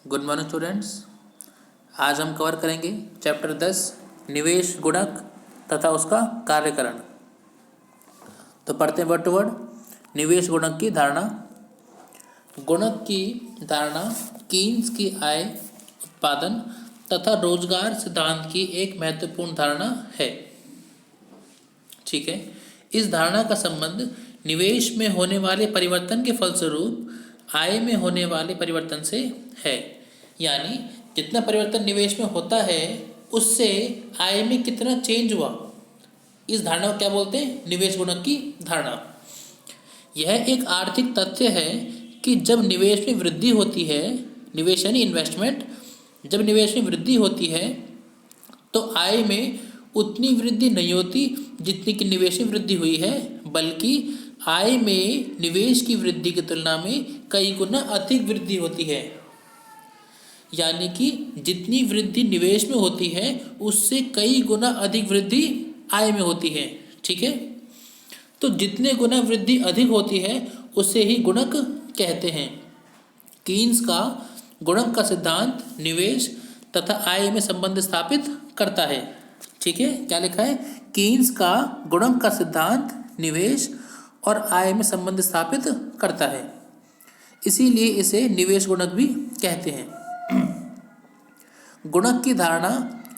Good morning students. आज हम cover करेंगे चैप्टर 10 निवेश गुणक तथा उसका कार्यकरण। तो पढ़ते हैं वर्ड टू वर्ड। निवेश गुणक की धारणा। गुणक की धारणा कीन्स की आय, उत्पादन तथा रोजगार सिद्धांत की एक महत्वपूर्ण धारणा है। ठीक है, इस धारणा का संबंध निवेश में होने वाले परिवर्तन के फलस्वरूप आय में होने वाले परिवर्तन से है। यानी जितना परिवर्तन निवेश में होता है उससे आय में कितना चेंज हुआ, इस धारणा को क्या बोलते हैं? निवेश गुणक की धारणा। यह एक आर्थिक तथ्य है कि जब निवेश में वृद्धि होती है, निवेश यानी इन्वेस्टमेंट, जब निवेश में वृद्धि होती है तो आय में उतनी वृद्धि नहीं होती जितनी कि निवेश में वृद्धि हुई है, बल्कि आय में निवेश की वृद्धि की तुलना में कई गुना अधिक वृद्धि होती है। यानी कि जितनी वृद्धि निवेश में होती है उससे कई गुना अधिक वृद्धि आय में होती है। ठीक है, तो जितने गुना वृद्धि अधिक होती है उसे ही गुणक कहते हैं। कीन्स का गुणक का सिद्धांत निवेश तथा आय में संबंध स्थापित करता है। ठीक है, क्या लिखा है? कीन्स का गुणक का सिद्धांत निवेश और आय में संबंध स्थापित करता है, इसीलिए इसे निवेश गुणक भी कहते हैं। गुणक की धारणा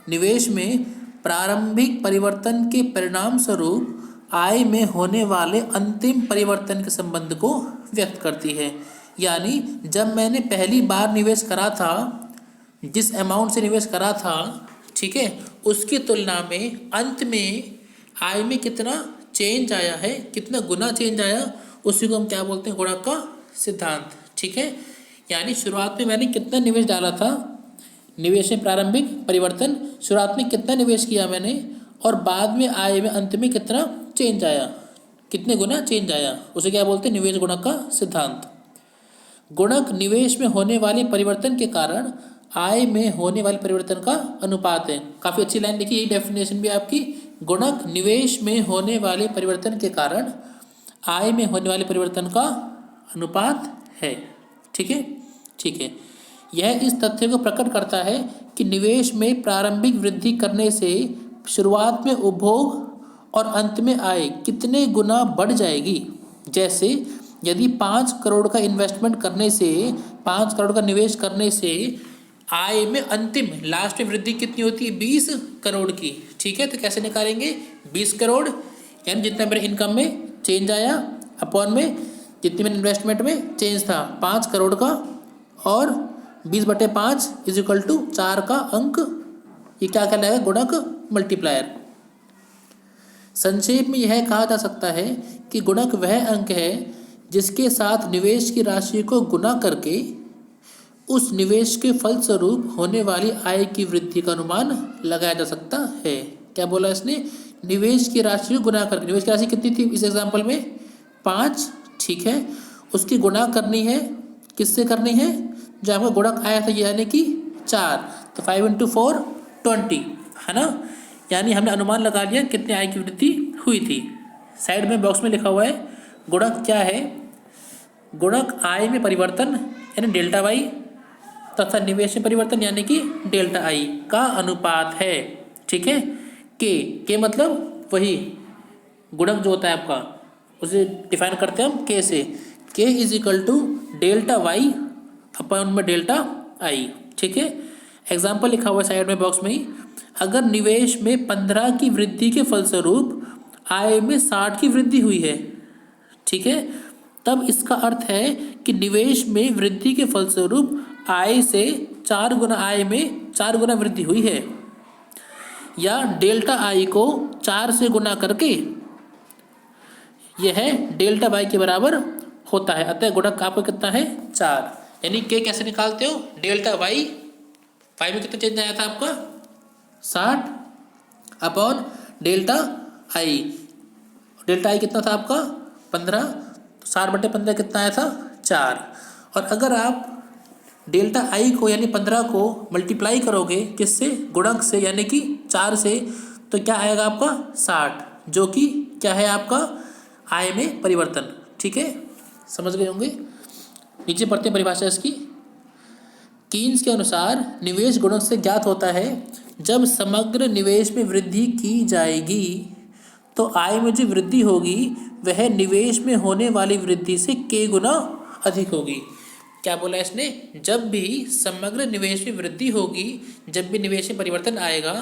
निवेश में प्रारंभिक परिवर्तन के परिणाम स्वरूप आय में होने वाले अंतिम परिवर्तन के संबंध को व्यक्त करती है। यानी जब मैंने पहली बार निवेश करा था, जिस अमाउंट से निवेश करा था, ठीक है, उसकी तुलना में अंत में आय में कितना चेंज आया है, कितना गुना चेंज आया, उसी को हम क्या बोलते हैं? गुणक का सिद्धांत। ठीक है, यानी शुरुआत में मैंने कितना निवेश डाला था, निवेश में प्रारंभिक परिवर्तन, शुरुआत में कितना निवेश किया मैंने और बाद में आय में अंत में कितना चेंज आया, कितने गुना चेंज आया, उसे क्या बोलते हैं? निवेश गुणक का सिद्धांत। गुणक निवेश में होने वाले परिवर्तन के कारण आय में होने वाले परिवर्तन का अनुपात है। काफ़ी अच्छी लाइन लिखी, यही डेफिनेशन भी आपकी। गुणक निवेश में होने वाले परिवर्तन के कारण आय में होने वाले परिवर्तन का अनुपात है। ठीक है, ठीक है, यह इस तथ्य को प्रकट करता है कि निवेश में प्रारंभिक वृद्धि करने से शुरुआत में उपभोग और अंत में आय कितने गुना बढ़ जाएगी। जैसे यदि 5 करोड़ का इन्वेस्टमेंट करने से, 5 करोड़ का निवेश करने से आय में अंतिम लास्ट में वृद्धि कितनी होती है? 20 करोड़ की। ठीक है, तो कैसे निकालेंगे? 20 करोड़ यानी जितना मेरे इनकम में चेंज आया अपॉन में जितनी मेरे इन्वेस्टमेंट में चेंज था 5 करोड़ का, और 20/5 इज इक्वल टू 4 का अंक, ये क्या कहलाएगा? गुणक मल्टीप्लायर। संक्षेप में यह कहा जा सकता है कि गुणक वह अंक है जिसके साथ निवेश की राशि को गुना करके उस निवेश के फलस्वरूप होने वाली आय की वृद्धि का अनुमान लगाया जा सकता है। क्या बोला इसने? निवेश की राशि को गुना करके। निवेश की राशि कितनी थी इस एग्जाम्पल में? 5। ठीक है, उसकी गुना करनी है, किससे करनी है? जो आपका गुणक आया था यानी कि 4, तो 5 × 4 20 है ना। यानी हमने अनुमान लगा लिया कितने आय की वृद्धि हुई थी। साइड में बॉक्स में लिखा हुआ है गुणक क्या है? गुणक आय में परिवर्तन यानी डेल्टा वाई तथा निवेश में परिवर्तन यानी कि डेल्टा आई का अनुपात है। ठीक है, के मतलब वही गुणक जो होता है आपका, उसे डिफाइन करते हैं हम के से। K is equal to delta Y upon में डेल्टा आई। ठीक है, एग्जाम्पल लिखा हुआ है साइड में बॉक्स में ही। अगर निवेश में 15 की वृद्धि के फलस्वरूप आय में 60 की वृद्धि हुई है, ठीक है, तब इसका अर्थ है कि निवेश में वृद्धि के फलस्वरूप आय से 4 गुना, आय में 4 गुना वृद्धि हुई है, या डेल्टा आई को 4 से गुना करके यह डेल्टा वाई के बराबर होता है। अतः गुणक आपको कितना है? 4। यानी के कैसे निकालते हो? डेल्टा वाई, वाई में कितना चेंज आया था आपका? 60 अपॉन डेल्टा आई। डेल्टा आई कितना था आपका? 15, तो 60/15 कितना आया था? 4। और अगर आप डेल्टा आई को यानी 15 को मल्टीप्लाई करोगे किससे? गुणक से यानी कि 4 से, तो क्या आएगा आपका? 60, जो कि क्या है आपका? आय में परिवर्तन। ठीक है, समझ गए होंगे। नीचे पढ़ते हैं परिभाषा इसकी। कीन्स के अनुसार निवेश गुणक से ज्ञात होता है जब समग्र निवेश में वृद्धि की जाएगी तो आय में जो वृद्धि होगी वह निवेश में होने वाली वृद्धि से k गुना अधिक होगी। क्या बोला इसने? जब भी समग्र निवेश में वृद्धि होगी, जब भी निवेश में परिवर्तन आएगा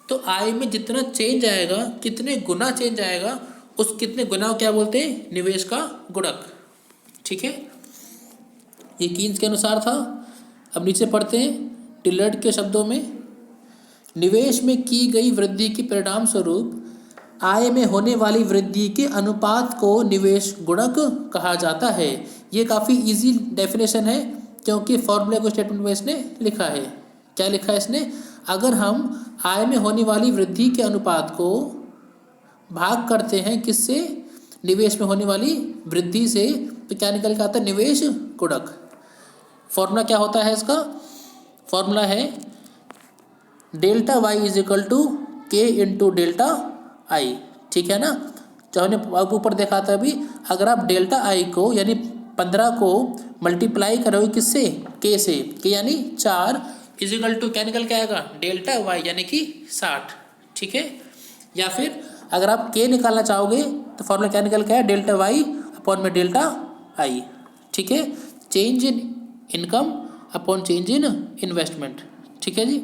तो आय में जितना चेंज आएगा, कितने गुना चेंज आएगा, उस कितने गुना को क्या बोलते हैं? निवेश का गुणक। ठीक है, ये कीन्स के अनुसार था। अब नीचे पढ़ते हैं टिलर्ड के शब्दों में। निवेश में की गई वृद्धि के परिणाम स्वरूप आय में होने वाली वृद्धि के अनुपात को निवेश गुणक कहा जाता है। ये काफ़ी इजी डेफिनेशन है क्योंकि फॉर्मूले को स्टेटमेंट में इसने लिखा है। क्या लिखा है इसने? अगर हम आय में होने वाली वृद्धि के अनुपात को भाग करते हैं किससे? निवेश में होने वाली वृद्धि से, तो क्या निकल के आता है? निवेश गुणक। फॉर्मूला क्या होता है इसका? फॉर्मूला है delta Y is equal to K into delta I. ठीक है ना, जो हमने ऊपर देखा था अभी, अगर आप डेल्टा आई को यानी 15 को मल्टीप्लाई करोगे किससे? के से, के यानी 4 इज इक्वल टू क्या निकल के आएगा? डेल्टा वाई यानी कि 60। ठीक है, या फिर अगर आप के निकालना चाहोगे तो फॉर्मूला क्या निकल के आया? डेल्टा वाई अपॉन में डेल्टा आई। ठीक है, change in income upon change in investment. ठीक है जी,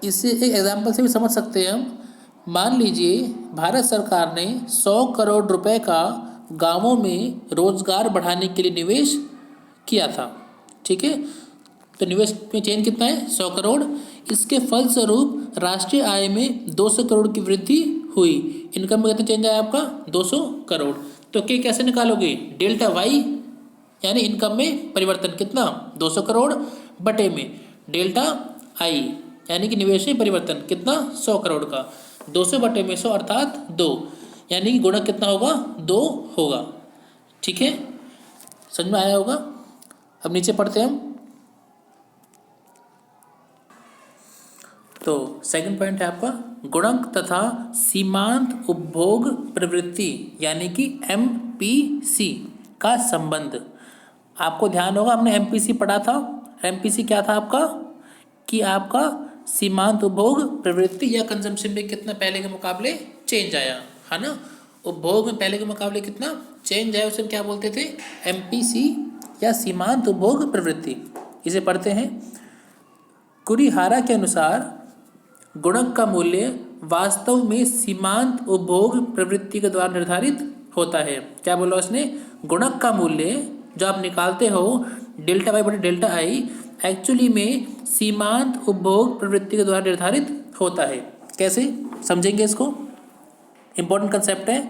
इससे एक एग्जांपल से भी समझ सकते हैं हम। मान लीजिए भारत सरकार ने 100 करोड़ रुपए का गांवों में रोजगार बढ़ाने के लिए निवेश किया था। ठीक है, तो निवेश में चेंज कितना है? 100 करोड़। इसके फलस्वरूप राष्ट्रीय आय में 200 करोड़ की वृद्धि हुई। इनकम में कितना चेंज आया आपका? 200 करोड़। तो के कैसे निकालोगे? डेल्टा वाई यानी इनकम में परिवर्तन कितना? 200 करोड़ बटे में डेल्टा आई यानी कि निवेश में परिवर्तन कितना? 100 करोड़ का। 200 बटे में 100 अर्थात 2, यानी कि गुणक कितना होगा? 2 होगा। ठीक है, समझ में आया होगा। अब नीचे पढ़ते हैं हम। तो सेकंड पॉइंट है आपका गुणक तथा सीमांत उपभोग प्रवृत्ति यानी कि MPC का संबंध। आपको ध्यान होगा हमने MPC पढ़ा था। MPC क्या था आपका? कि आपका सीमांत उपभोग प्रवृत्ति या कंजम्पशन में कितना पहले के मुकाबले चेंज आया, है ना। उपभोग में पहले के मुकाबले कितना चेंज आया, उसे क्या बोलते थे? MPC या सीमांत उपभोग प्रवृत्ति। इसे पढ़ते हैं। कुरिहारा के अनुसार गुणक का मूल्य वास्तव में सीमांत उपभोग प्रवृत्ति के द्वारा निर्धारित होता है। क्या बोला उसने? गुणक का मूल्य जो आप निकालते हो डेल्टा वाई बटे डेल्टा आई एक्चुअली में सीमांत उपभोग प्रवृत्ति के द्वारा निर्धारित होता है। कैसे समझेंगे इसको? इंपॉर्टेंट कंसेप्ट है।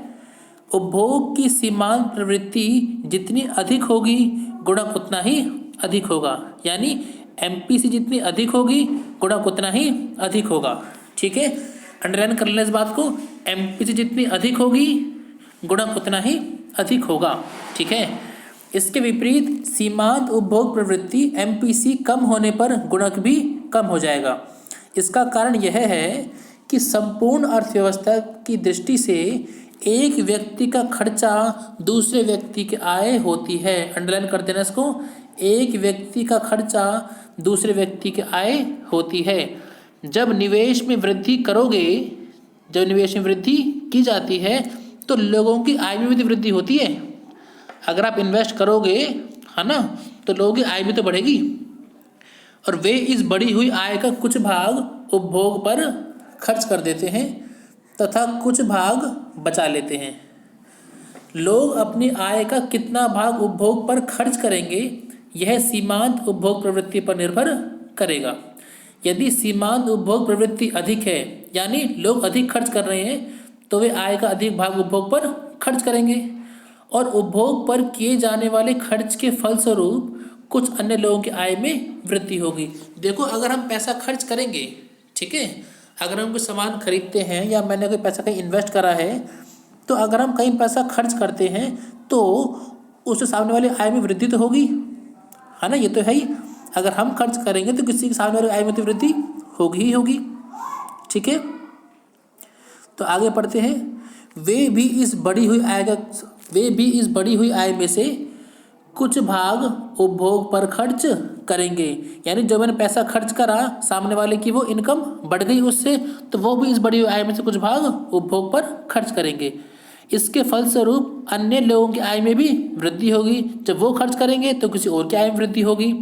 उपभोग की सीमांत प्रवृत्ति जितनी अधिक होगी गुणक उतना ही अधिक होगा, यानी MPC जितनी अधिक होगी गुणक उतना ही अधिक होगा। ठीक है, अंडरलाइन कर लें इस बात को। MPC जितनी अधिक होगी गुणक उतना ही अधिक होगा। ठीक है, इसके विपरीत सीमांत उपभोग प्रवृत्ति MPC कम होने पर गुणक भी कम हो जाएगा। इसका कारण यह है कि संपूर्ण अर्थव्यवस्था की दृष्टि से एक व्यक्ति का खर्चा दूसरे व्यक्ति की आय होती है। अंडरलाइन कर देना इसको। एक व्यक्ति का खर्चा दूसरे व्यक्ति की आय होती है। जब निवेश में वृद्धि करोगे, जब निवेश में वृद्धि की जाती है तो लोगों की आय में भी वृद्धि होती है। अगर आप इन्वेस्ट करोगे, है ना, तो लोगों की आय भी तो बढ़ेगी और वे इस बढ़ी हुई आय का कुछ भाग उपभोग पर खर्च कर देते हैं तथा कुछ भाग बचा लेते हैं। लोग अपनी आय का कितना भाग उपभोग पर खर्च करेंगे यह सीमांत उपभोग प्रवृत्ति पर निर्भर करेगा। यदि सीमांत उपभोग प्रवृत्ति अधिक है, यानी लोग अधिक खर्च कर रहे हैं, तो वे आय का अधिक भाग उपभोग पर खर्च करेंगे और उपभोग पर किए जाने वाले खर्च के फलस्वरूप कुछ अन्य लोगों की आय में वृद्धि होगी। देखो, अगर हम पैसा खर्च करेंगे, ठीक है, अगर हम कोई सामान खरीदते हैं या मैंने कोई पैसा कहीं इन्वेस्ट करा है, तो अगर हम कहीं पैसा खर्च करते हैं तो उससे सामने वाली आय में वृद्धि तो होगी, है ना। ये तो है ही। अगर हम खर्च करेंगे तो किसी के सामने वाली आय में तो वृद्धि होगी ही होगी। ठीक है, तो आगे पढ़ते हैं। वे भी इस बढ़ी हुई आय में से कुछ भाग उपभोग पर खर्च करेंगे, यानी जो मैंने पैसा खर्च करा सामने वाले की वो इनकम बढ़ गई उससे, तो वो भी इस बढ़ी हुई आय में से कुछ भाग उपभोग पर खर्च करेंगे। इसके फलस्वरूप अन्य लोगों की आय में भी वृद्धि होगी। जब वो खर्च करेंगे तो किसी और की आय में वृद्धि होगी,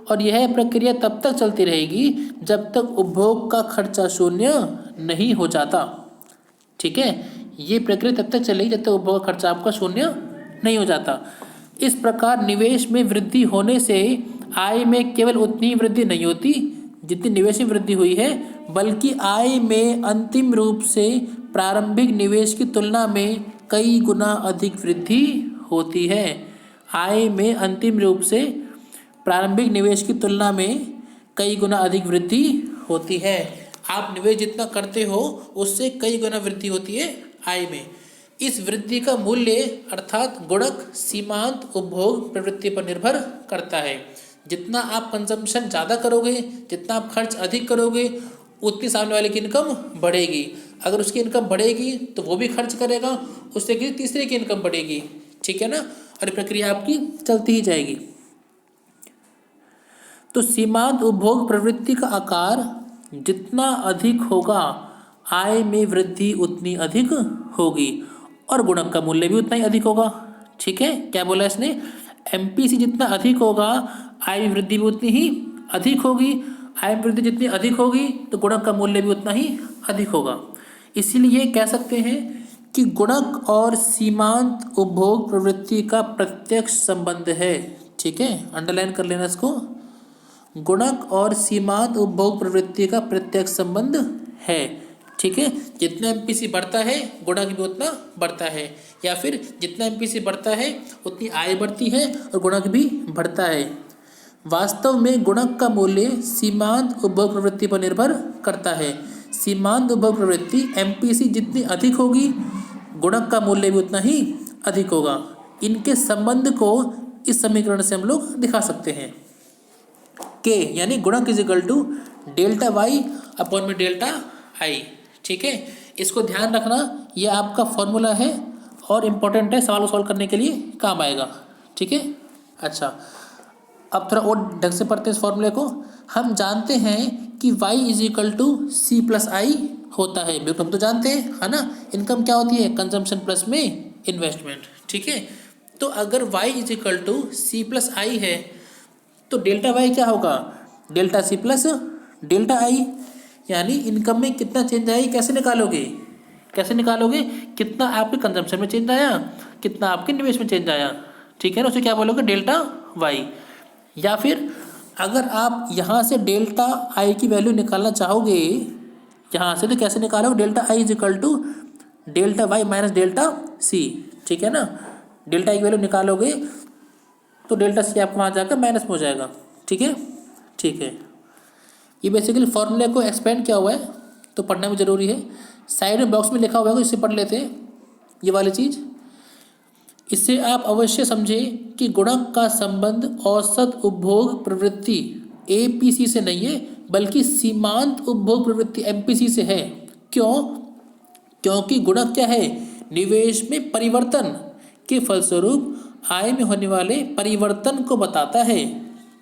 और यह प्रक्रिया तब तक चलती रहेगी जब तक उपभोग का खर्चा शून्य नहीं हो जाता। ठीक है, ये प्रक्रिया तब तक चलेगी जब तक उपभोग का खर्चा आपका शून्य नहीं हो जाता। इस प्रकार निवेश में वृद्धि होने से आय में केवल उतनी ही वृद्धि नहीं होती जितनी निवेश में वृद्धि हुई है, बल्कि आय में अंतिम रूप से प्रारंभिक निवेश की तुलना में कई गुना अधिक वृद्धि होती है। आय में अंतिम रूप से प्रारंभिक निवेश की तुलना में कई गुना अधिक वृद्धि होती है। आप निवेश जितना करते हो उससे कई गुना वृद्धि होती है आय में। इस वृद्धि का मूल्य अर्थात गुणक सीमांत उपभोग प्रवृत्ति पर निर्भर करता है। जितना आप कंजम्पशन ज़्यादा करोगे, जितना आप खर्च अधिक करोगे, उतनी सामने वाले की इनकम बढ़ेगी। अगर उसकी इनकम बढ़ेगी तो वो भी खर्च करेगा, उससे किसी तीसरे की इनकम बढ़ेगी। ठीक है ना, और ये प्रक्रिया आपकी चलती ही जाएगी। तो सीमांत उपभोग प्रवृत्ति का आकार जितना अधिक होगा, आय में वृद्धि उतनी अधिक होगी और गुणक का मूल्य भी उतना ही अधिक होगा। ठीक है, क्या बोला इसने, एमपीसी जितना अधिक होगा आय में वृद्धि भी उतनी ही अधिक होगी। आय में वृद्धि जितनी अधिक होगी तो गुणक का मूल्य भी उतना ही अधिक होगा। इसीलिए कह सकते हैं कि गुणक और सीमांत उपभोग प्रवृत्ति का प्रत्यक्ष संबंध है। ठीक है, अंडरलाइन कर लेना इसको। गुणक और सीमांत उपभोग प्रवृत्ति का प्रत्यक्ष संबंध है। ठीक है, जितना एमपीसी बढ़ता है गुणक भी उतना बढ़ता है, या फिर जितना एमपीसी बढ़ता है उतनी आय बढ़ती है और गुणक भी बढ़ता है। वास्तव में गुणक का मूल्य सीमांत उपभोग प्रवृत्ति पर निर्भर करता है। सीमांत उपभोग प्रवृत्ति एमपीसी जितनी अधिक होगी, गुणक का मूल्य भी उतना ही अधिक होगा। इनके संबंध को इस समीकरण से हम लोग दिखा सकते हैं। के यानी गुणक is equal to delta Y upon में डेल्टा आई। ठीक है, इसको ध्यान रखना, ये आपका फॉर्मूला है और इम्पोर्टेंट है, सवाल को सॉल्व करने के लिए काम आएगा। ठीक है, अच्छा अब थोड़ा और ढंग से पढ़ते हैं इस फॉर्मूले को। हम जानते हैं कि y is equal to C plus I होता है, बिल्कुल हम तो जानते हैं, है ना। इनकम क्या होती है, कंजम्पशन प्लस में इन्वेस्टमेंट। ठीक है, तो अगर y is equal to C plus I है तो डेल्टा वाई क्या होगा, delta C plus delta I. यानी इनकम में कितना चेंज आया, कैसे निकालोगे, कैसे निकालोगे, कितना आपके कंजम्पशन में चेंज आया, कितना आपके निवेश में चेंज आया। ठीक है ना, उसे क्या बोलोगे, डेल्टा वाई। या फिर अगर आप यहाँ से डेल्टा आई की वैल्यू निकालना चाहोगे यहाँ से, तो कैसे निकालोगे, delta I is equal to delta Y minus delta C. ठीक है ना, डेल्टा आई की वैल्यू निकालोगे तो डेल्टा सी आपको वहाँ जाकर माइनस में हो जाएगा। ठीक है, ठीक है, ये बेसिकली फॉर्मूले को एक्सपेंड किया हुआ है तो पढ़ना भी जरूरी है। साइड में बॉक्स में लिखा हुआ है, इससे पढ़ लेते हैं ये वाली चीज़। इससे आप अवश्य समझें कि गुणक का संबंध औसत उपभोग प्रवृत्ति एपीसी से नहीं है, बल्कि सीमांत उपभोग प्रवृत्ति एमपीसी से है। क्यों, क्योंकि गुणक क्या है, निवेश में परिवर्तन के फलस्वरूप आय में होने वाले परिवर्तन को बताता है।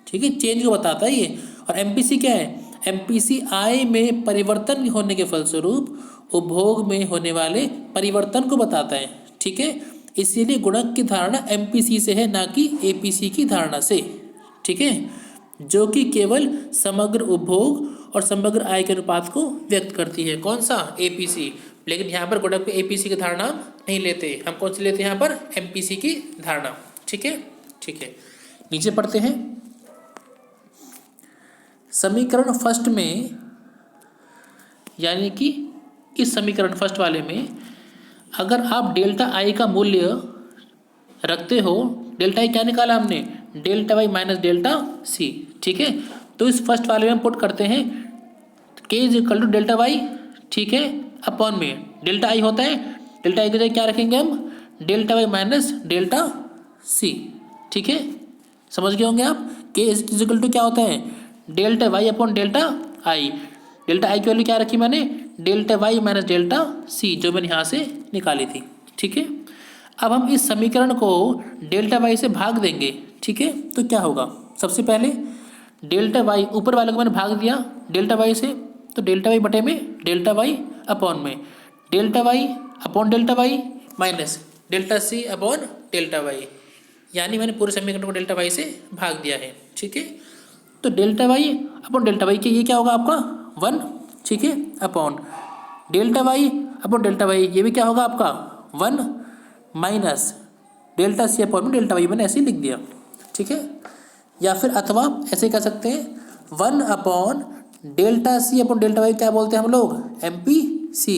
ठीक है, चेंज को बताता है ये। और एमपीसी क्या है, एमपीसी आय में परिवर्तन होने के फलस्वरूप उपभोग में होने वाले परिवर्तन को बताता है। ठीक है, इसीलिए गुणक की धारणा एमपीसी से है, ना कि एपीसी की धारणा से। ठीक है, जो कि केवल समग्र उपभोग और समग्र आय के अनुपात को व्यक्त करती है। कौन सा, एपीसी। लेकिन यहाँ पर गुणक पे एपीसी की धारणा नहीं लेते, हम कौन सी लेते हैं यहाँ पर, एमपीसी की धारणा। ठीक है, ठीक है, नीचे पढ़ते हैं। समीकरण फर्स्ट में, यानी कि इस समीकरण फर्स्ट वाले में अगर आप डेल्टा आई का मूल्य रखते हो, डेल्टा आई क्या निकाला हमने, delta Y minus delta C. ठीक है, तो इस फर्स्ट वाले में हम पुट करते हैं K is equal to delta Y. ठीक है, अपॉन में डेल्टा आई होता है, डेल्टा आई की जगह क्या रखेंगे हम, delta Y minus delta C. ठीक है, समझ गए होंगे आप। के इज इक्वल टू क्या होता है, delta Y upon delta I. Delta I की वैल्यू क्या रखी मैंने, delta Y minus delta C, जो मैंने यहाँ से निकाली थी। ठीक है, अब हम इस समीकरण को डेल्टा वाई से भाग देंगे, ठीक है। तो क्या होगा, सबसे पहले डेल्टा वाई, ऊपर वाले को मैंने भाग दिया डेल्टा वाई से, तो डेल्टा वाई बटे में डेल्टा वाई अपॉन में delta Y upon delta Y minus delta C upon delta Y, यानी मैंने पूरे समीकरण को डेल्टा वाई से भाग दिया है, ठीक है। तो delta Y upon delta Y के ये क्या होगा आपका 1, ठीक है, upon delta Y upon delta Y ये भी क्या होगा आपका 1 माइनस डेल्टा सी अपॉन में डेल्टा वाई, मैंने ऐसे ही लिख दिया, ठीक है। या फिर अथवा ऐसे कह सकते हैं 1 upon delta C upon delta Y क्या बोलते हैं हम लोग एम पी सी,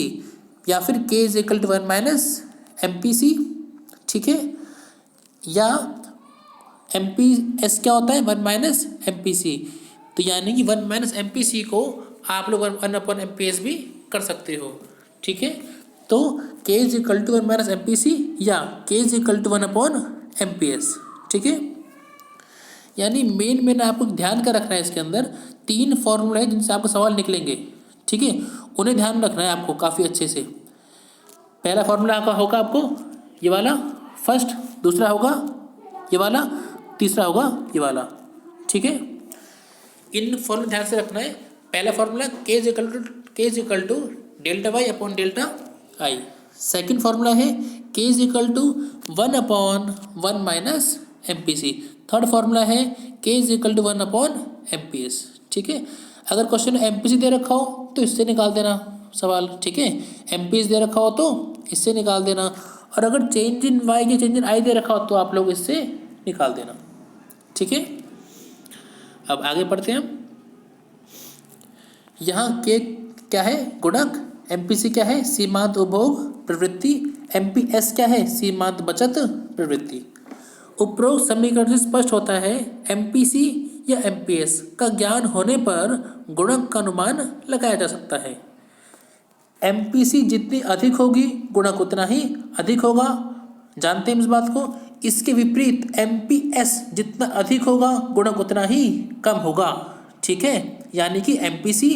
या फिर K is equal to 1 minus M P C, ठीक है। या एम पी एस क्या होता है 1 माइनस एम पी सी, तो यानी कि 1 माइनस एम पी सी को आप लोग 1 अपॉन एम पी एस भी कर सकते हो, ठीक है। तो K is equal to 1 minus M P C या K is equal to 1 upon M P S, ठीक है। यानी मेन आपको ध्यान का रखना है, इसके अंदर 3 फॉर्मूला है जिनसे आपको सवाल निकलेंगे, ठीक है, उन्हें ध्यान में रखना है आपको काफ़ी अच्छे से। पहला फॉर्मूला आपका होगा आपको ये वाला फर्स्ट, दूसरा होगा ये वाला, तीसरा होगा ये वाला, ठीक है। इन फॉर्मूला ध्यान से रखना है। पहला formula K is equal to delta Y upon delta I, second formula है K is equal to 1 upon 1 minus M P C, third formula है K is equal to 1 upon M P S, ठीक है। अगर question M P C दे रखा हो तो इससे निकाल देना सवाल, ठीक है। एम पी एस दे रखा हो तो इससे निकाल देना, और अगर चेंज इन वाई या चेंज इन आई दे रखा हो तो आप लोग इससे निकाल देना, ठीक है। अब आगे पढ़ते हैं हम। यहाँ के क्या है गुणक, एम पी सी क्या है सीमांत उपभोग प्रवृत्ति, एम पी एस क्या है सीमांत बचत प्रवृत्ति। उपरोक्त समीकरण से स्पष्ट होता है एम पी सी या एम पी एस का ज्ञान होने पर गुणक का अनुमान लगाया जा सकता है। एम पी सी जितनी अधिक होगी गुणक उतना ही अधिक होगा, जानते हैं इस बात को। इसके विपरीत एम पी एस जितना अधिक होगा गुणक उतना ही कम होगा, ठीक है। यानी कि एम पी सी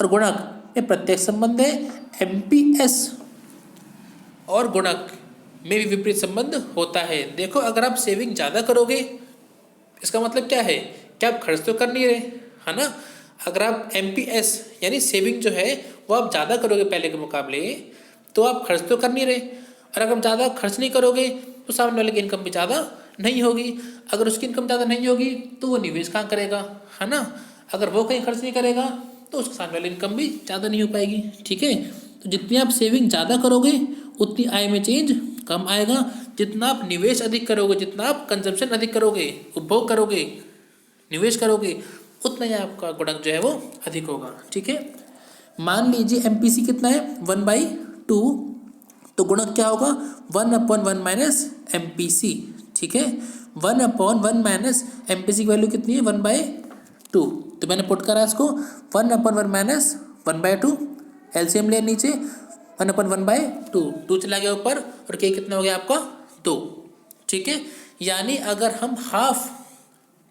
और गुणक में प्रत्यक्ष संबंध है, एम पी एस और गुणक में भी विपरीत संबंध होता है। देखो अगर आप सेविंग ज़्यादा करोगे इसका मतलब क्या है कि आप खर्च तो कर नहीं रहे, है ना। अगर आप एम पी एस यानी सेविंग जो है वो आप ज़्यादा करोगे पहले के मुकाबले तो आप खर्च तो कर नहीं रहे, और अगर आप ज़्यादा खर्च नहीं करोगे तो सामने वाले की इनकम भी ज़्यादा नहीं होगी। अगर उसकी इनकम ज़्यादा नहीं होगी तो वो निवेश कहाँ करेगा, है ना। अगर वो कहीं खर्च नहीं करेगा तो उसके सामने वाली इनकम भी ज़्यादा नहीं हो पाएगी, ठीक है। तो जितनी आप सेविंग ज़्यादा करोगे उतनी आय में चेंज कम आएगा, जितना आप निवेश अधिक करोगे, जितना आप कंजम्पशन अधिक करोगे, उपभोग करोगे, निवेश करोगे, उतना ही आपका गुणक जो है वो अधिक होगा, ठीक है। मान लीजिए एम पी सी कितना है 1/2, तो गुणक क्या होगा 1 upon 1 minus M P C, ठीक है। 1 upon 1 minus M P C की वैल्यू कितनी है 1/2, तो मैंने पुट करा इसको 1 अपॉन 1 माइनस 1/2, एलसीएम ले नीचे 1 अपॉन 1/2, 2 चला गया ऊपर, और के कितना हो गया आपका 2, ठीक है। यानी अगर हम हाफ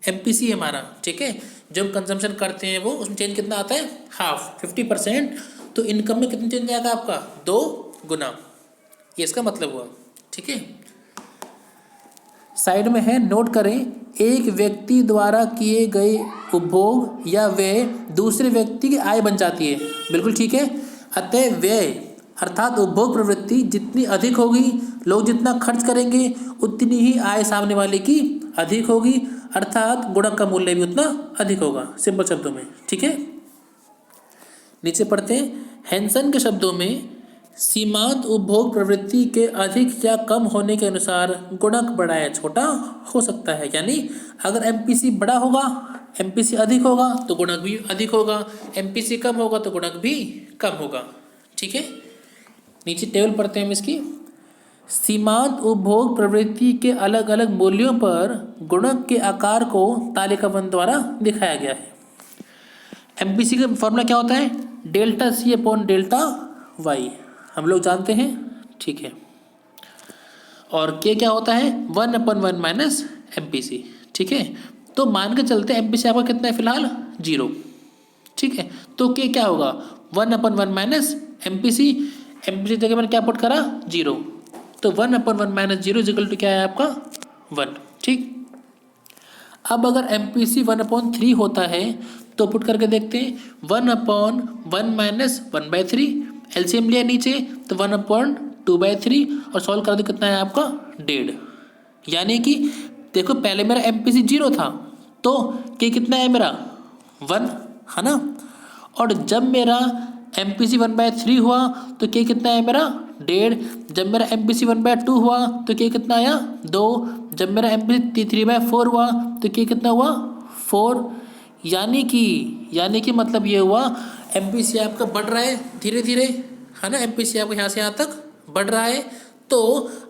एम पी सी हमारा, ठीक है, जो हम कंजम्पशन करते हैं वो उसमें चेंज कितना आता है हाफ 50%, तो इनकम में कितना चेंज आएगा आपका 2 गुना, ये इसका मतलब हुआ, ठीक है। साइड में है नोट करें, एक व्यक्ति द्वारा किए गए उपभोग या व्यय दूसरे व्यक्ति की आय बन जाती है, बिल्कुल ठीक है। अतः व्यय अर्थात उपभोग प्रवृत्ति जितनी अधिक होगी, लोग जितना खर्च करेंगे उतनी ही आय सामने वाले की अधिक होगी, अर्थात गुणक का मूल्य भी उतना अधिक होगा, सिंपल शब्दों में, ठीक है। नीचे पढ़ते हैं, हैंसन के शब्दों में सीमांत उपभोग प्रवृत्ति के अधिक या कम होने के अनुसार गुणक बड़ा या छोटा हो सकता है। यानी अगर एम पी सी बड़ा होगा, एम पी सी अधिक होगा तो गुणक भी अधिक होगा, एम पी सी कम होगा तो गुणक भी कम होगा, ठीक है। नीचे टेबल पढ़ते हैं हम इसकी। सीमांत उपभोग प्रवृत्ति के अलग अलग मूल्यों पर गुणक के आकार को तालिकाबंद द्वारा दिखाया गया है। एमपीसी का फॉर्मूला क्या होता है delta C upon delta Y, हम लोग जानते हैं, ठीक है। और के क्या होता है 1 अपॉन 1 माइनस एमपीसी, ठीक है। तो मान के चलते हैं एमपीसी आपका कितना है फिलहाल 0, ठीक है। तो के क्या होगा 1 अपॉन 1 माइनस एमपीसी, एमपीसी जगह मैंने क्या पुट करा 0, तो 1/1 माइनस 0 इक्वल टू क्या है आपका 1। ठीक, अब अगर MPC 1/3 होता है तो पुट करके देखते हैं 1/1 माइनस 1/3, एलसीएम लिया नीचे तो 1/2/3 और सॉल्व कर दो कितना है आपका 1.5। यानी कि देखो पहले मेरा MPC 0 था तो के कितना है मेरा 1 है ना, और जब मेरा MPC 1/3 हुआ तो के कितना है मेरा 1.5। जब मेरा MPC 1/2 हुआ तो के कितना आया 2। जब मेरा MPC 3/4 हुआ तो के कितना हुआ 4। यानी कि मतलब ये हुआ MPC आपका बढ़ रहा है धीरे धीरे है ना, MPC आपका यहाँ से यहाँ तक बढ़ रहा है तो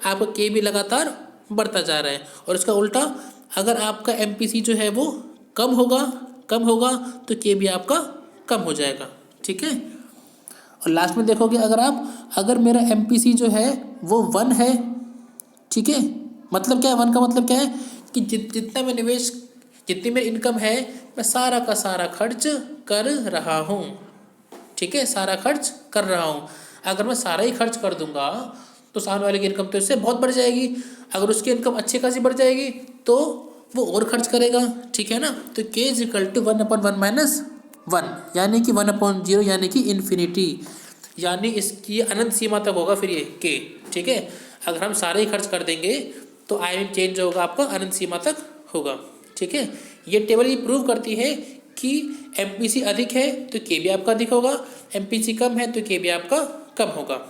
आपका के भी लगातार बढ़ता जा रहा है। और इसका उल्टा अगर आपका MPC जो है वो कम होगा तो के भी आपका कम हो जाएगा। ठीक है, और लास्ट में देखोगे अगर मेरा MPC जो है वो 1 है, ठीक है, मतलब क्या है 1 का मतलब क्या है कि जितना मैं निवेश, जितनी मेरी इनकम है मैं सारा का सारा खर्च कर रहा हूँ। ठीक है, सारा खर्च कर रहा हूँ। अगर मैं सारा ही खर्च कर दूंगा तो सामने वाले की इनकम तो इससे बहुत बढ़ जाएगी। अगर उसकी इनकम अच्छी खासी बढ़ जाएगी तो वो और खर्च करेगा। ठीक है ना, तो K is equal to 1/1 minus 1 यानी कि 1/0 यानी कि इन्फिनिटी, यानी इसकी अनंत सीमा तक होगा फिर ये के। ठीक है, अगर हम सारे ही खर्च कर देंगे तो आय में चेंज होगा आपका अनंत सीमा तक होगा। ठीक है, ये टेबल ये प्रूव करती है कि MPC अधिक है तो के भी आपका अधिक होगा, MPC कम है तो के भी आपका कम होगा।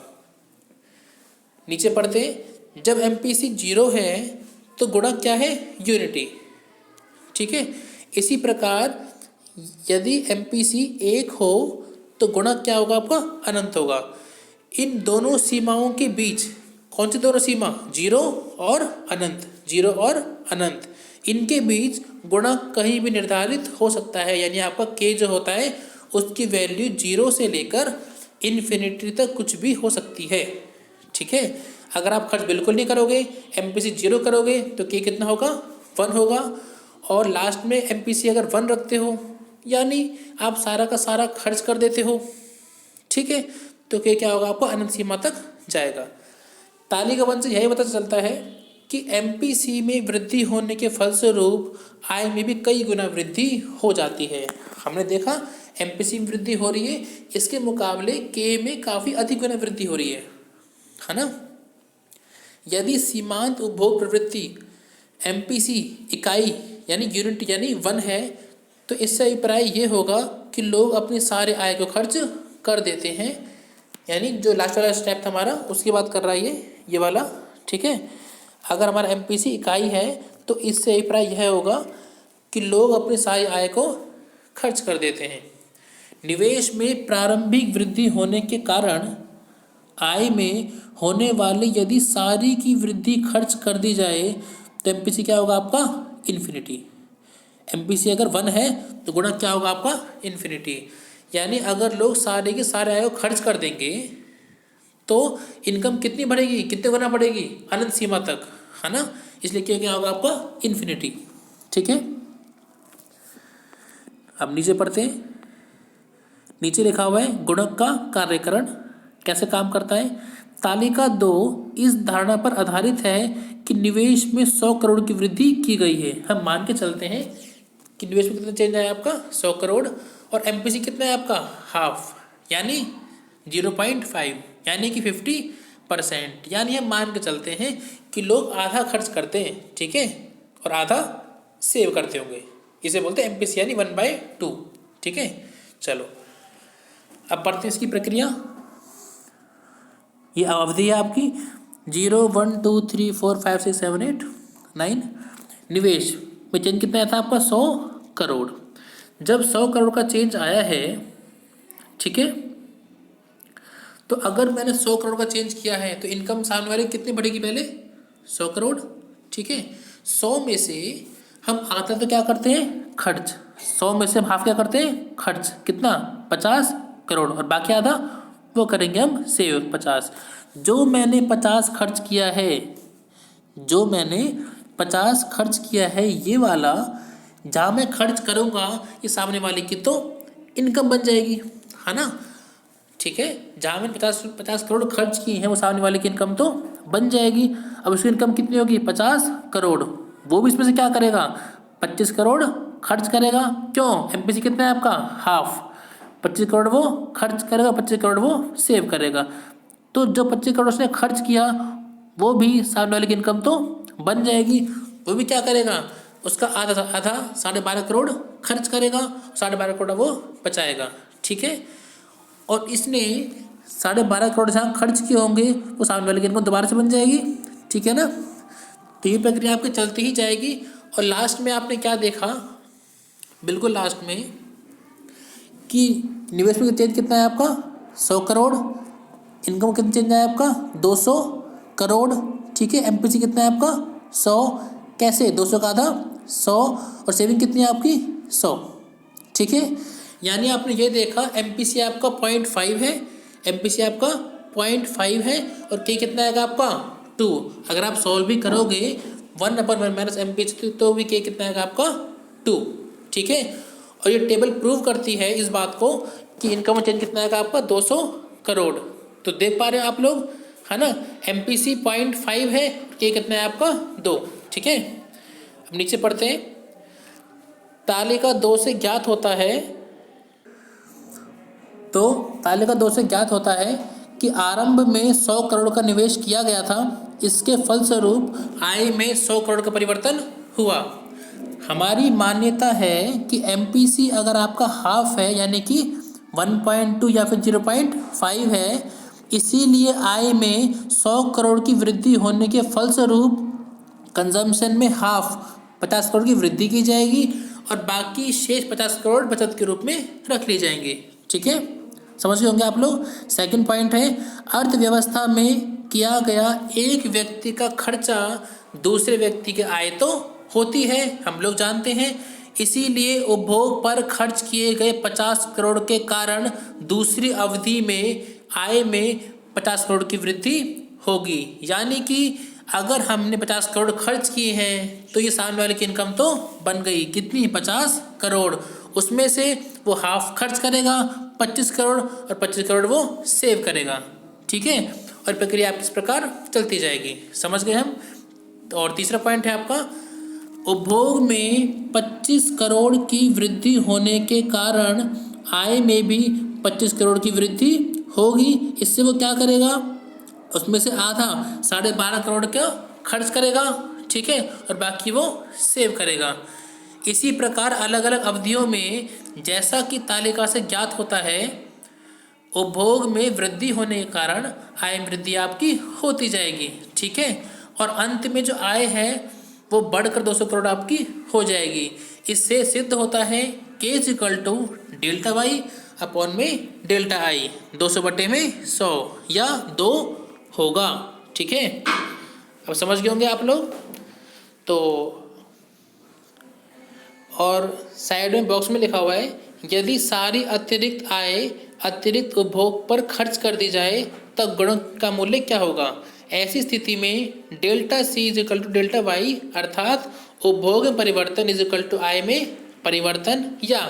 नीचे पढ़ते हैं, जब MPC 0 है तो गुणक क्या है यूनिटी। ठीक है, इसी प्रकार यदि MPC 1 हो तो गुणक क्या होगा आपका अनंत होगा। इन दोनों सीमाओं के बीच कौन सी दोनों सीमा 0 और अनंत, 0 और अनंत, इनके बीच गुणक कहीं भी निर्धारित हो सकता है। यानी आपका के जो होता है उसकी वैल्यू 0 से लेकर इन्फिनिटी तक कुछ भी हो सकती है। ठीक है, अगर आप खर्च बिल्कुल नहीं करोगे MPC 0 करोगे तो के कितना होगा 1 होगा, और लास्ट में MPC अगर 1 रखते हो यानी आप सारा का सारा खर्च कर देते हो, ठीक है, तो के क्या होगा आपको अनंत सीमा तक जाएगा। तालिका 1 से यही पता चलता है कि MPC में वृद्धि होने के फलस्वरूप आय में भी कई गुना वृद्धि हो जाती है। हमने देखा MPC में वृद्धि हो रही है, इसके मुकाबले के में काफ़ी अधिक गुना वृद्धि हो रही है ना। यदि सीमांत उपभोग प्रवृत्ति MPC इकाई यानी यूनिट यानी 1 है तो इससे अभिप्राय ये होगा कि लोग अपने सारे आय को खर्च कर देते हैं। यानी जो लास्ट वाला स्टेप था हमारा उसकी बात कर रहा है ये वाला। ठीक है, अगर हमारा MPC इकाई है तो इससे अभिप्राय यह होगा कि लोग अपनी सारी आय को खर्च कर देते हैं। निवेश में प्रारंभिक वृद्धि होने के कारण आय में होने वाली यदि सारी की वृद्धि खर्च कर दी जाए तो MPC क्या होगा आपका इन्फिनिटी। MPC अगर 1 है तो गुणक क्या होगा आपका इन्फिनिटी। यानी अगर लोग सारे के सारे आय को खर्च कर देंगे तो इनकम कितनी बढ़ेगी, कितने गुना बढ़ेगी अनंत सीमा तक, है ना। इसलिए क्या होगा आपका इन्फिनिटी। ठीक है, अब नीचे पढ़ते हैं। नीचे लिखा हुआ है गुणक का कार्यकरण कैसे काम करता है। तालिका 2 इस धारणा पर आधारित है कि निवेश में 100 करोड़ की वृद्धि की गई है। हम मान के चलते हैं कि निवेश में कितना चेंज आया आपका 100 करोड़ और MPC कितना है आपका हाफ यानी 0.5 यानी कि 50%। यानी हम मान के चलते हैं कि लोग आधा खर्च करते हैं, ठीक है, और आधा सेव करते होंगे। इसे बोलते हैं MPC यानी 1/2। ठीक है, चलो अब पढ़ते हैं इसकी प्रक्रिया। ये अवधि है आपकी 0 1 2 3 4 5 6 7 8 9। निवेश में चेंज कितना आया था आपका 100 करोड़। जब 100 करोड़ का चेंज आया है, ठीक है, तो अगर मैंने 100 करोड़ का चेंज किया है तो इनकम सामने वाले कितनी बढ़ेगी पहले 100 करोड़। ठीक है, 100 में से हम आधा तो क्या करते हैं खर्च, 100 में से हम हाफ क्या करते हैं खर्च, कितना 50 करोड़, और बाकी आधा वो करेंगे हम सेव 50। जो मैंने 50 खर्च किया है, जो मैंने 50 खर्च किया है, ये वाला जहाँ मैं खर्च करूँगा ये सामने वाले की तो इनकम बन जाएगी, है ना। ठीक है, जहाँ मैंने 50 करोड़ खर्च की है वो सामने वाले की इनकम तो बन जाएगी। अब उसकी इनकम कितनी होगी? 50 करोड़। वो भी इसमें से क्या करेगा? 25 करोड़ खर्च करेगा। क्यों? एमपीसी कितना है आपका? हाफ। 25 करोड़ वो खर्च करेगा, 25 करोड़ वो सेव करेगा। तो जो 25 करोड़ उसने खर्च किया वो भी सामने वाले की इनकम तो बन जाएगी। वो भी क्या करेगा? उसका आधा आधा 12.5 करोड़ खर्च करेगा, 12.5 करोड़ वो बचाएगा। ठीक है। और इसने 12.5 करोड़ जहाँ खर्च किए होंगे वो सामने वाले की इनकम दोबारा से बन जाएगी। ठीक है ना। तो ये प्रक्रिया आपकी चलती ही जाएगी। और लास्ट में आपने क्या देखा? बिल्कुल लास्ट में कि निवेश में चेंज कितना है आपका? 100 करोड़। इनकम कितना चेंज है आपका? 200 करोड़। ठीक है। एमपीसी कितना है आपका? 100। कैसे? 200 का आधा 100। और सेविंग कितनी है आपकी? 100। ठीक है। यानी आपने ये देखा एमपीसी आपका 0.5 है, एमपीसी आपका 0.5 है और के कितना आएगा आपका? 2। अगर आप सॉल्व भी करोगे 1/1 माइनस एमपीसी तो भी के कितना आएगा आपका? 2। ठीक है। और ये टेबल प्रूव करती है इस बात को कि इनकम चेंज कितना आएगा आपका? 200 करोड़। तो देख पा रहे हो आप लोग, है ना। एमपीसी 0.5 है, के कितना है आपका? 2। ठीक है। अब नीचे पढ़ते हैं। तालिका 2 से ज्ञात होता है, तो तालिका 2 से ज्ञात होता है कि आरंभ में 100 करोड़ का निवेश किया गया था। इसके फलस्वरूप आय में 100 करोड़ का परिवर्तन हुआ। हमारी मान्यता है कि एमपीसी अगर आपका हाफ है यानी कि 1.2 या फिर 0.5 है, इसीलिए आय में 100 करोड़ की वृद्धि होने के फलस्वरूप कंजम्पशन में हाफ 50 करोड़ की वृद्धि की जाएगी और बाकी शेष 50 करोड़ बचत के रूप में रख ली जाएंगे। ठीक है। समझ गए होंगे आप लोग। सेकंड पॉइंट है, अर्थव्यवस्था में किया गया एक व्यक्ति का खर्चा दूसरे व्यक्ति की आय तो होती है, हम लोग जानते हैं। इसीलिए उपभोग पर खर्च किए गए 50 करोड़ के कारण दूसरी अवधि में आय में 50 करोड़ की वृद्धि होगी। यानी कि अगर हमने 50 करोड़ खर्च किए हैं तो ये सामने वाले की इनकम तो बन गई। कितनी? 50 करोड़। उसमें से वो हाफ खर्च करेगा 25 करोड़ और 25 करोड़ वो सेव करेगा। ठीक है। और प्रक्रिया इस प्रकार चलती जाएगी। समझ गए हम। तो और तीसरा पॉइंट है आपका, उपभोग में 25 करोड़ की वृद्धि होने के कारण आय में भी 25 करोड़ की वृद्धि होगी। इससे वो क्या करेगा? उसमें से आधा 12.5 करोड़ का खर्च करेगा। ठीक है। और बाकी वो सेव करेगा। इसी प्रकार अलग अलग अवधियों में जैसा कि तालिका से ज्ञात होता है, उपभोग में वृद्धि होने के कारण आय में वृद्धि आपकी होती जाएगी। ठीक है। और अंत में जो आय है वो बढ़कर 200 करोड़ आपकी हो जाएगी। इससे सिद्ध होता है K = डेल्टा वाई अपॉन में डेल्टा आई। 200/100 या 2 होगा। ठीक है। अब समझ गए होंगे आप लोग। तो और साइड में बॉक्स में लिखा हुआ है, यदि सारी अतिरिक्त आय अतिरिक्त उपभोग पर खर्च कर दी जाए तब गुणक का मूल्य क्या होगा? ऐसी स्थिति में डेल्टा सी = डेल्टा वाई अर्थात उपभोग में परिवर्तन = आय में परिवर्तन, या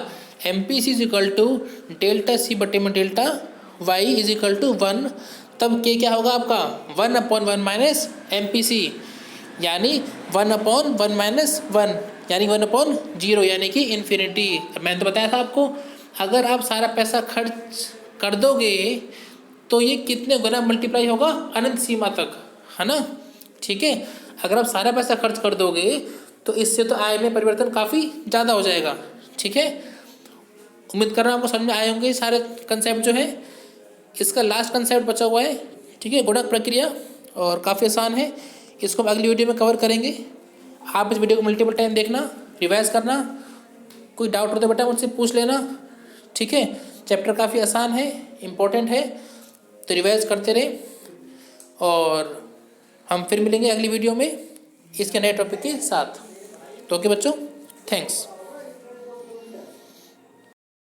एमपीसी = डेल्टा सी बटे में डेल्टा वाई = 1। तब के क्या होगा आपका? 1/1 माइनस एमपीसी, यानी 1/1 माइनस 1 यानी 1/0 यानी कि इन्फिनिटी। मैंने तो बताया था आपको, अगर आप सारा पैसा खर्च कर दोगे तो ये कितने गुना मल्टीप्लाई होगा? अनंत सीमा तक, है ना। ठीक है। अगर आप सारा पैसा खर्च कर दोगे तो इससे तो आय में परिवर्तन काफ़ी ज़्यादा हो जाएगा। ठीक है। उम्मीद कर रहा हूँ आपको समझ में आए होंगे सारे कंसेप्ट जो है। इसका लास्ट कंसेप्ट बचा हुआ है। ठीक है। गुणक प्रक्रिया, और काफ़ी आसान है। इसको हम अगली वीडियो में कवर करेंगे। आप इस वीडियो को मल्टीपल टाइम देखना, रिवाइज करना। कोई डाउट हो तो बेटा मुझसे पूछ लेना। ठीक है। चैप्टर काफ़ी आसान है, इम्पोर्टेंट है, तो रिवाइज करते रहे। और हम फिर मिलेंगे अगली वीडियो में इसके नए टॉपिक के साथ। तो ओके बच्चों, थैंक्स।